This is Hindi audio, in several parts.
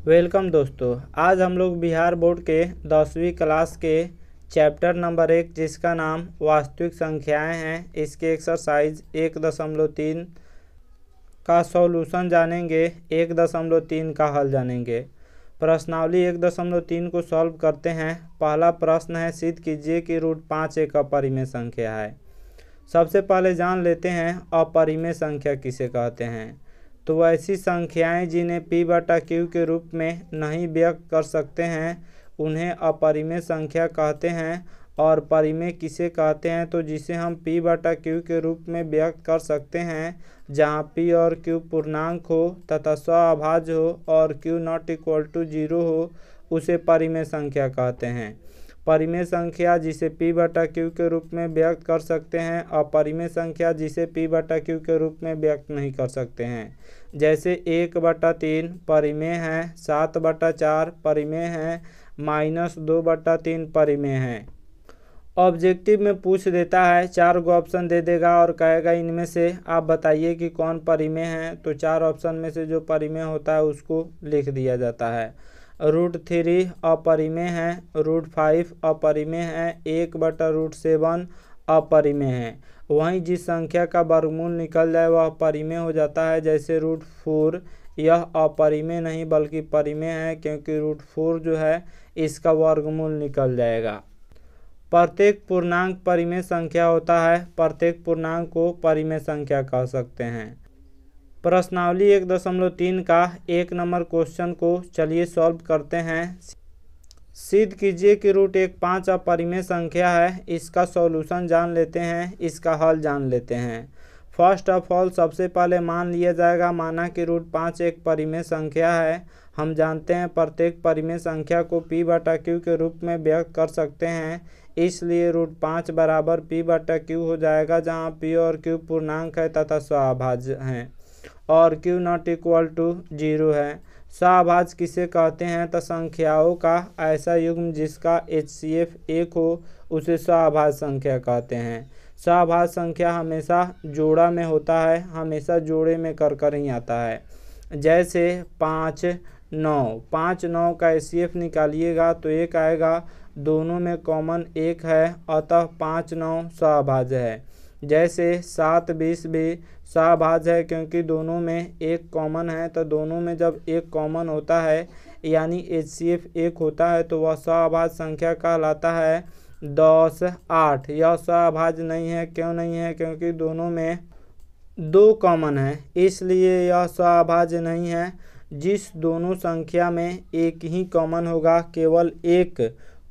वेलकम दोस्तों। आज हम लोग बिहार बोर्ड के 10वीं क्लास के चैप्टर नंबर 1 जिसका नाम वास्तविक संख्याएं हैं, इसके एक्सरसाइज 1.3 का सॉल्यूशन जानेंगे, 1.3 का हल जानेंगे। प्रश्नावली 1.3 को सॉल्व करते हैं। पहला प्रश्न है, सिद्ध कीजिए कि √5 एक अपरिमेय संख्या है। सबसे पहले जान लेते हैं अपरिमेय संख्या किसे कहते हैं। तो ऐसी संख्याएं जिन्हें p/q के रूप में नहीं व्यक्त कर सकते हैं उन्हें अपरिमेय संख्या कहते हैं। और परिमेय किसे कहते हैं, तो जिसे हम p/q के रूप में व्यक्त कर सकते हैं, जहां p और q पूर्णांक हो तथा सअभाज्य हो और q ≠ 0 हो, उसे परिमेय संख्या कहते हैं। परिमेय संख्या जिसे p/q के रूप में व्यक्त कर सकते हैं, अपरिमेय संख्या जिसे p/q के रूप में व्यक्त नहीं कर सकते हैं। जैसे 1/3 परिमेय है, 7/4 परिमेय है, -2/3 परिमेय है। ऑब्जेक्टिव में पूछ देता है, 4 गो ऑप्शन दे देगा और कहेगा इनमें से आप बताइए कि कौन परिमेय है। तो 4 ऑप्शन में से जो परिमेय होता है उसको लिख दिया जाता है। √3 अपरिमेय है, √5 अपरिमेय है, 1/√7 अपरिमेय है। वहीं जिस संख्या का वर्गमूल निकल जाए वह परिमेय हो जाता है। जैसे √4, यह अपरिमेय नहीं बल्कि परिमेय है, क्योंकि √4 जो है इसका वर्गमूल निकल जाएगा। प्रत्येक पूर्णांक परिमेय संख्या होता है, प्रत्येक पूर्णांक को परिमेय संख्या कह सकते हैं। प्रश्नावली 1.3 का 1 नंबर क्वेश्चन को चलिए सॉल्व करते हैं। सिद्ध कीजिए कि √1 5 अपरिमेय संख्या है। इसका सॉल्यूशन जान लेते हैं, इसका हल जान लेते हैं। फर्स्ट ऑफ ऑल सबसे पहले मान लिया जाएगा, माना कि √5 एक परिमेय संख्या है। हम जानते हैं प्रत्येक परिमेय संख्या को p/q के रूप में व्यक्त कर सकते हैं, इसलिए √5 बराबर p/q हो जाएगा, जहां p और q पूर्णांक है तथा सअभाज्य हैं और q ≠ 0 है। सअभाज्य किसे कहते हैं, तो संख्याओं का ऐसा युग्म जिसका HCF 1 हो उसे सअभाज्य संख्या कहते हैं। सअभाज्य संख्या हमेशा जोड़ा में होता है, हमेशा जोड़े में कर ही आता है। जैसे 5 9 का HCF निकालिएगा तो 1 आएगा, दोनों में कॉमन 1 है, अतः 5 9 सअभाज्य है। जैसे 7 20 भी सअभाज्य है, क्योंकि दोनों में 1 कॉमन है, तो दोनों में जब 1 कॉमन होता है यानी HCF 1 होता है तो वह सअभाज्य संख्या कहलाता है। 10 8 यह सअभाज्य नहीं है। क्यों नहीं है, क्योंकि दोनों में 2 कॉमन है, इसलिए यह सअभाज्य नहीं है। जिस दोनों संख्या में एक ही कॉमन होगा, केवल एक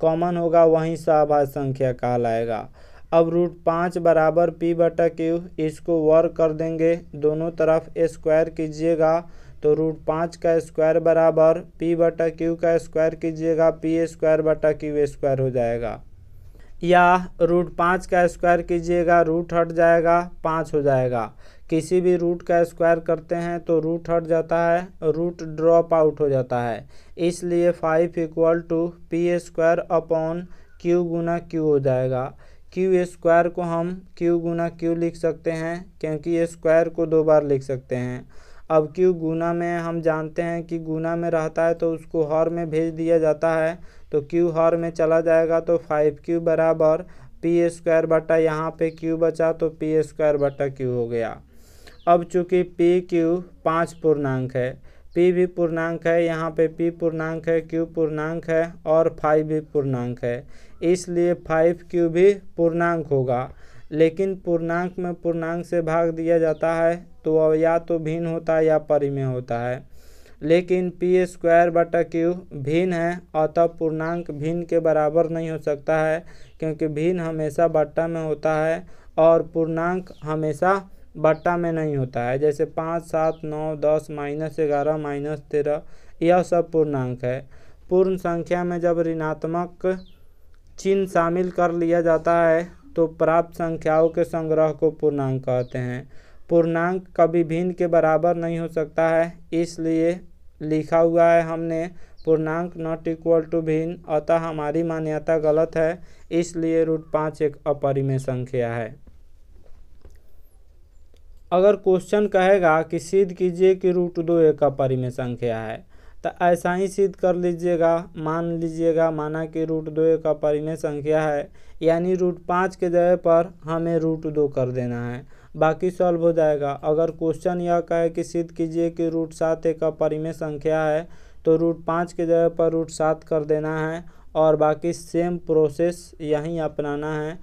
कॉमन होगा, वही सअभाज्य संख्या कहलाएगा। अब √5 बराबर p/q, इसको वर्ग कर देंगे, दोनों तरफ स्क्वायर कीजिएगा तो √5 का स्क्वायर बराबर p/q का स्क्वायर कीजिएगा, p² हो जाएगा। या √5 का स्क्वायर कीजिएगा, रूट हट जाएगा, 5 हो जाएगा। किसी भी रूट का स्क्वायर करते हैं तो रूट हट जाता है, रूट ड्रॉप आउट हो जाता है, इसलिए 5 = p² गुना q हो जाएगा। q² को हम q गुना q लिख सकते हैं, क्योंकि स्क्वायर को 2 बार लिख सकते हैं। अब q गुना में हम जानते हैं कि गुना में रहता है तो उसको हर में भेज दिया जाता है, तो q हर में चला जाएगा, तो 5q बराबर p² बटा यहाँ पे q बचा तो p² हो गया। अब चूँकि pq 5 पूर्णांक है, p भी पूर्णांक है, यहाँ पे p पूर्णांक है, q पूर्णांक है और 5 भी पूर्णांक है, इसलिए 5q भी पूर्णांक होगा। लेकिन पूर्णांक में पूर्णांक से भाग दिया जाता है तो अब या तो भिन्न होता है या परिमेय होता है। लेकिन p²/q भिन्न है, अतः पूर्णांक भिन्न के बराबर नहीं हो सकता है, क्योंकि भिन्न हमेशा बट्टा में होता है और पूर्णांक हमेशा बट्टा में नहीं होता है। जैसे 5 7 9 10 -11 -13 यह सब पूर्णांक है। पूर्ण संख्या में जब ऋणात्मक चिन्ह शामिल कर लिया जाता है तो प्राप्त संख्याओं के संग्रह को पूर्णांक कहते हैं। पूर्णांक कभी भिन्न के बराबर नहीं हो सकता है, इसलिए लिखा हुआ है हमने पूर्णांक ≠ भिन्न, अतः हमारी मान्यता गलत है, इसलिए √5 एक अपरिमेय संख्या है। अगर क्वेश्चन कहेगा कि सिद्ध कीजिए कि √2 एक अपरिमेय संख्या है, तो ऐसा ही सिद्ध कर लीजिएगा। मान लीजिएगा माना कि √2 एक अपरिमेय संख्या है, यानी √5 के जगह पर हमें √2 कर देना है, बाकी सॉल्व हो जाएगा। अगर क्वेश्चन यह कहे कि सिद्ध कीजिए कि √7 एक अपरिमेय संख्या है, तो √5 के जगह पर √7 कर देना है और बाकी सेम प्रोसेस यहीं अपनाना है।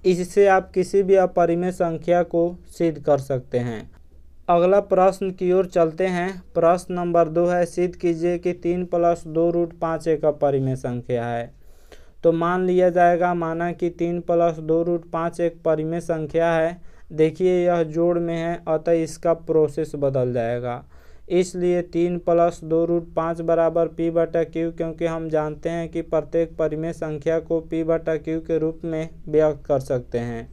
इससे आप किसी भी अपरिमेय संख्या को सिद्ध कर सकते हैं। अगला प्रश्न की ओर चलते हैं। प्रश्न नंबर 2 है, सिद्ध कीजिए कि 3 + 2 √5 एक अपरिमेय संख्या है। तो मान लिया जाएगा माना कि 3 + 2 √5 एक परिमेय संख्या है। देखिए यह जोड़ में है, अतः इसका प्रोसेस बदल जाएगा। इसलिए 3 + 2 √5 बराबर p/q, क्योंकि हम जानते हैं कि प्रत्येक परिमेय संख्या को p/q के रूप में व्यक्त कर सकते हैं,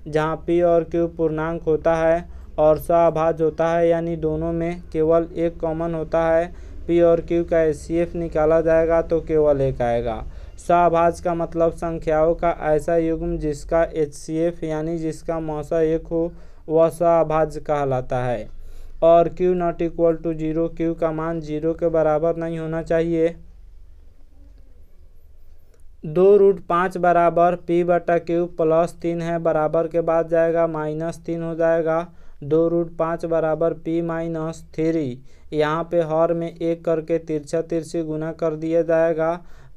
जहाँ p और q पूर्णांक होता है और सहभाज्य होता है, यानी दोनों में केवल एक कॉमन होता है। p और q का HCF निकाला जाएगा तो केवल एक आएगा। सहभाज्य का मतलब संख्याओं का ऐसा युग्म जिसका HCF यानी जिसका मौसा 1 हो, वह सहभाज्य कहलाता है। और q ≠ 0, q का मान 0 के बराबर नहीं होना चाहिए। 2 √5 बराबर p/q + 3 है, बराबर के बाद जाएगा -3 हो जाएगा। 2 √5 बराबर p - 3, यहाँ पे हर में 1 करके तिरछा तिरछी गुना कर दिया जाएगा,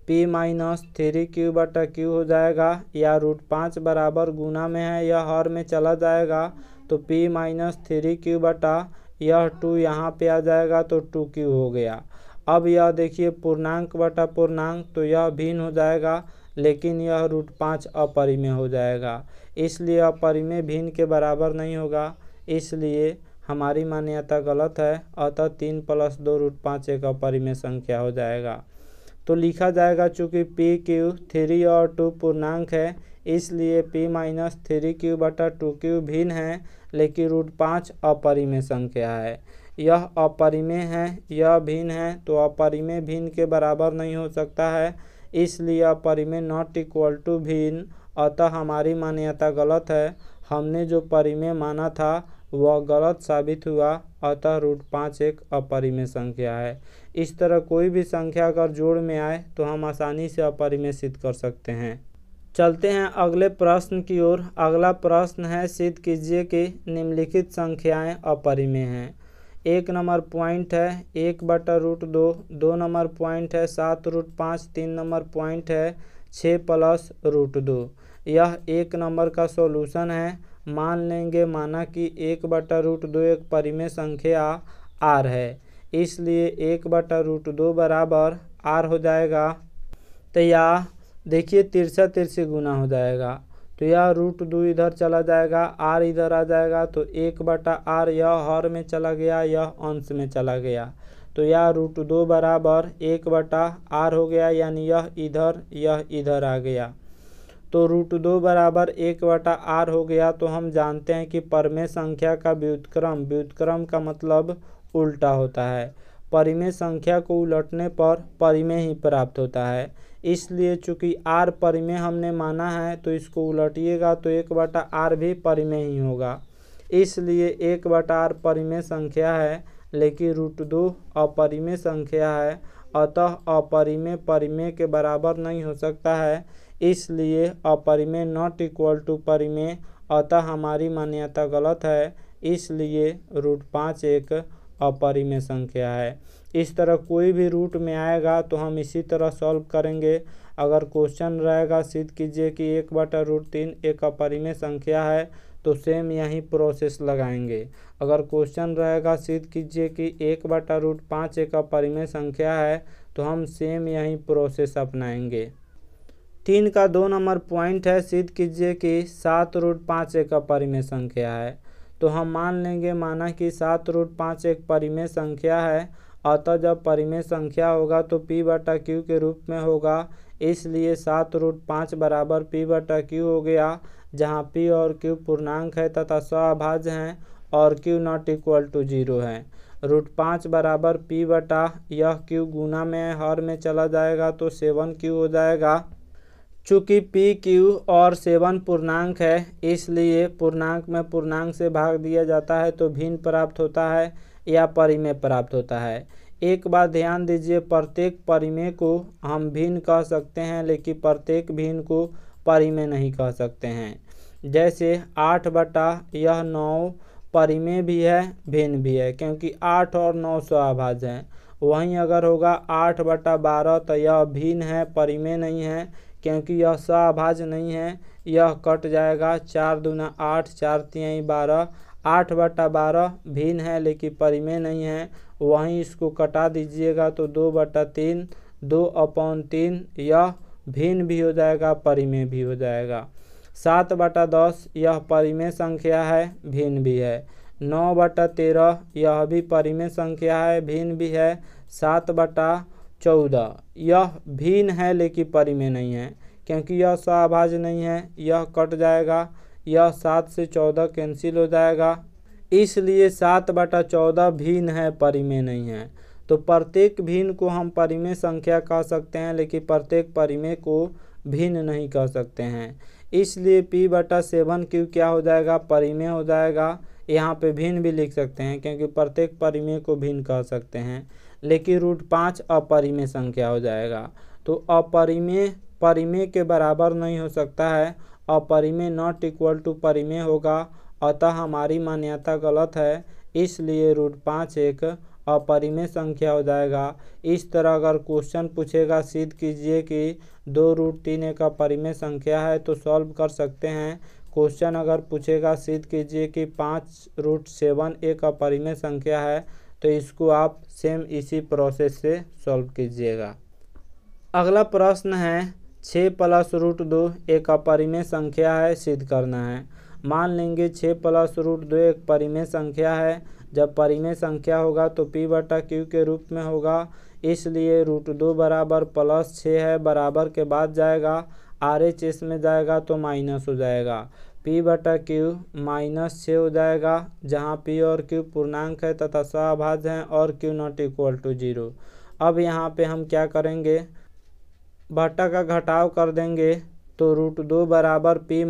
p - 3q/q हो जाएगा। या √5 बराबर गुना में है, यह हर में चला जाएगा तो p - 3q/ यह 2 यहाँ पे आ जाएगा तो 2q हो गया। अब यह देखिए पूर्णांक बटा पूर्णांक, तो यह भिन्न हो जाएगा, लेकिन यह √5 अपरिमेय हो जाएगा, इसलिए अपरिमेय भिन्न के बराबर नहीं होगा, इसलिए हमारी मान्यता गलत है। अतः 3 + 2 √5 एक अपरिमेय संख्या हो जाएगा। तो लिखा जाएगा चूँकि p, q 3 और 2 पूर्णांक है, इसलिए p - 3q/2q भिन्न है, लेकिन √5 अपरिमेय संख्या है। यह अपरिमेय है, यह भिन्न है, तो अपरिमेय भिन्न के बराबर नहीं हो सकता है, इसलिए अपरिमेय ≠ भिन्न। अतः हमारी मान्यता गलत है। हमने जो परिमेय माना था वह गलत साबित हुआ, अतः √5 एक अपरिमेय संख्या है। इस तरह कोई भी संख्या अगर जोड़ में आए तो हम आसानी से अपरिमेय सिद्ध कर सकते हैं। चलते हैं अगले प्रश्न की ओर। अगला प्रश्न है, सिद्ध कीजिए कि निम्नलिखित संख्याएं अपरिमेय हैं। 1 नंबर पॉइंट है 1/√2, 2 नंबर पॉइंट है 7 √5, 3 नंबर पॉइंट है 6 + √2। यह 1 नंबर का सॉल्यूशन है। मान लेंगे माना कि 1/√2 एक परिमेय संख्या r है, इसलिए 1/√2 बराबर r हो जाएगा। तो यह देखिए तिरछा तिरछी गुना हो जाएगा, तो यह √2 इधर चला जाएगा, r इधर आ जाएगा, तो 1/r यह हर में चला गया, यह अंश में चला गया, तो यह √2 बराबर 1/r हो गया, यानी यह इधर आ गया। तो √2 बराबर 1/r हो गया। तो हम जानते हैं कि परिमेय संख्या का व्युत्क्रम का मतलब उल्टा होता है। परिमेय संख्या को उलटने पर परिमेय ही प्राप्त होता है, इसलिए चूंकि r परिमेय हमने माना है तो इसको उलटिएगा तो 1/r भी परिमेय ही होगा, इसलिए 1/r परिमेय संख्या है, लेकिन √2 अपरिमेय संख्या है। अतः अपरिमेय परिमेय के बराबर नहीं हो सकता है, इसलिए अपरिमेय ≠ परिमेय। अतः हमारी मान्यता गलत है, इसलिए √5 एक अपरिमेय संख्या है। इस तरह कोई भी रूट में आएगा तो हम इसी तरह सॉल्व करेंगे। अगर क्वेश्चन रहेगा सिद्ध कीजिए कि 1/√3 एक अपरिमेय संख्या है, तो सेम यही प्रोसेस लगाएंगे। अगर क्वेश्चन रहेगा सिद्ध कीजिए कि 1/√5 एक अपरिमेय संख्या है, तो हम सेम यही प्रोसेस अपनाएंगे। 3 का 2 नंबर पॉइंट है, सिद्ध कीजिए कि 7 √5 एक अपरिमेय संख्या है। तो हम मान लेंगे माना कि 7 √5 एक परिमेय संख्या है, अतः जब परिमेय संख्या होगा तो p/q के रूप में होगा, इसलिए 7 √5 बराबर p/q हो गया, जहाँ p और q पूर्णांक है तथा सहभाज्य हैं और q ≠ 0 है। √5 बराबर p/ यह q गुना में हर में चला जाएगा तो 7q हो जाएगा। चूँकि p, q और 7 पूर्णांक है, इसलिए पूर्णांक में पूर्णांक से भाग दिया जाता है तो भिन्न प्राप्त होता है या परिमेय प्राप्त होता है। एक बात ध्यान दीजिए, प्रत्येक परिमेय को हम भिन्न कह सकते हैं, लेकिन प्रत्येक भिन्न को परिमेय नहीं कह सकते हैं। जैसे 8 बटा यह 9 परिमेय भी है, भिन्न भी है, क्योंकि 8 और 9 सहअभाज्य हैं। वहीं अगर होगा 8 बटा 12 तो यह भिन्न है, परिमेय नहीं है, क्योंकि यह सहअभाज्य नहीं है, यह कट जाएगा। 4 दूना 8, 4 तिहाई 12। 8 बटा 12 भिन्न है लेकिन परिमेय नहीं है, वहीं इसको कटा दीजिएगा तो 2 बटा 3, 2/3 यह भिन्न भी हो जाएगा, परिमेय भी हो जाएगा। 7 बटा 10 यह परिमेय संख्या है, भिन्न भी है। 9 बटा 13 यह भी परिमेय संख्या है, भिन्न भी है। 7 बटा 14 यह भिन्न है लेकिन परिमेय नहीं है, क्योंकि यह सहअभाज्य नहीं है, यह कट जाएगा। यह 7 से 14 कैंसिल हो जाएगा, इसलिए 7 बटा 14 भिन्न है, परिमेय नहीं है। तो प्रत्येक भिन्न को हम परिमेय संख्या कह सकते हैं, लेकिन प्रत्येक परिमेय को भिन्न नहीं कह सकते हैं। इसलिए P/7Q क्या हो जाएगा, परिमेय हो जाएगा। यहाँ पे भिन्न भी लिख सकते हैं, क्योंकि प्रत्येक परिमेय को भिन्न कह सकते हैं, लेकिन √5 अपरिमेय संख्या हो जाएगा। तो अपरिमेय परिमेय के बराबर नहीं हो सकता है, अपरिमेय नॉट इक्वल टू परिमेय होगा, अतः हमारी मान्यता गलत है, इसलिए √5 एक अपरिमेय संख्या हो जाएगा। इस तरह अगर क्वेश्चन पूछेगा, सिद्ध कीजिए कि 2√3 एक अपरिमेय संख्या है, तो सॉल्व कर सकते हैं। क्वेश्चन अगर पूछेगा, सिद्ध कीजिए कि 5√7 एक अपरिमेय संख्या है, तो इसको आप सेम इसी प्रोसेस से सॉल्व कीजिएगा। अगला प्रश्न है 6 + √2 एक अपरिमेय संख्या है, सिद्ध करना है। मान लेंगे 6 + √2 एक परिमेय संख्या है। जब परिमेय संख्या होगा तो P/Q के रूप में होगा, इसलिए √2 बराबर +6 है, बराबर के बाद जाएगा, RHS में जाएगा तो माइनस हो जाएगा। P/Q -6 हो जाएगा, जहाँ P और Q पूर्णांक है तथा सहअभाज्य हैं और Q नॉट इक्वल टू 0। अब यहाँ पे हम क्या करेंगे, बटा का घटाव कर देंगे, तो √2 बराबर P -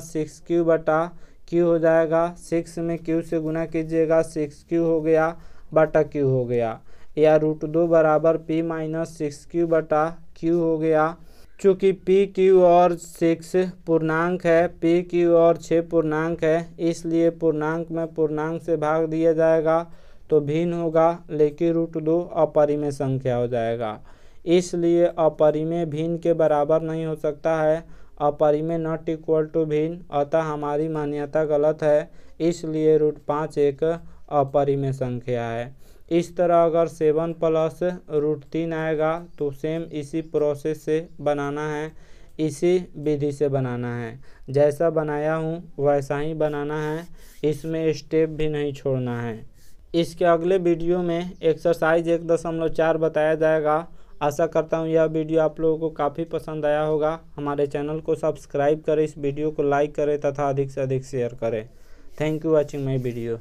6Q/Q हो जाएगा। 6 में Q से गुना कीजिएगा, 6Q हो गया बटा Q हो गया, या √2 बराबर P - 6Q/Q हो गया। चूँकि P, Q और 6 पूर्णांक है, P, Q और 6 पूर्णांक है, इसलिए पूर्णांक में पूर्णांक से भाग दिया जाएगा तो भिन्न होगा, लेकिन √2 अपरिमेय संख्या हो जाएगा। इसलिए अपरिमेय भिन्न के बराबर नहीं हो सकता है, अपरिमेय नॉट इक्वल टू भिन्न, अतः हमारी मान्यता गलत है, इसलिए √5 एक अपरिमेय संख्या है। इस तरह अगर 7 + √3 आएगा तो सेम इसी प्रोसेस से बनाना है, इसी विधि से बनाना है। जैसा बनाया हूँ वैसा ही बनाना है, इसमें स्टेप भी नहीं छोड़ना है। इसके अगले वीडियो में एक्सरसाइज 1.4 बताया जाएगा। आशा करता हूँ यह वीडियो आप लोगों को काफ़ी पसंद आया होगा। हमारे चैनल को सब्सक्राइब करें, इस वीडियो को लाइक करें तथा अधिक से अधिक शेयर करें। Thank you watching my video.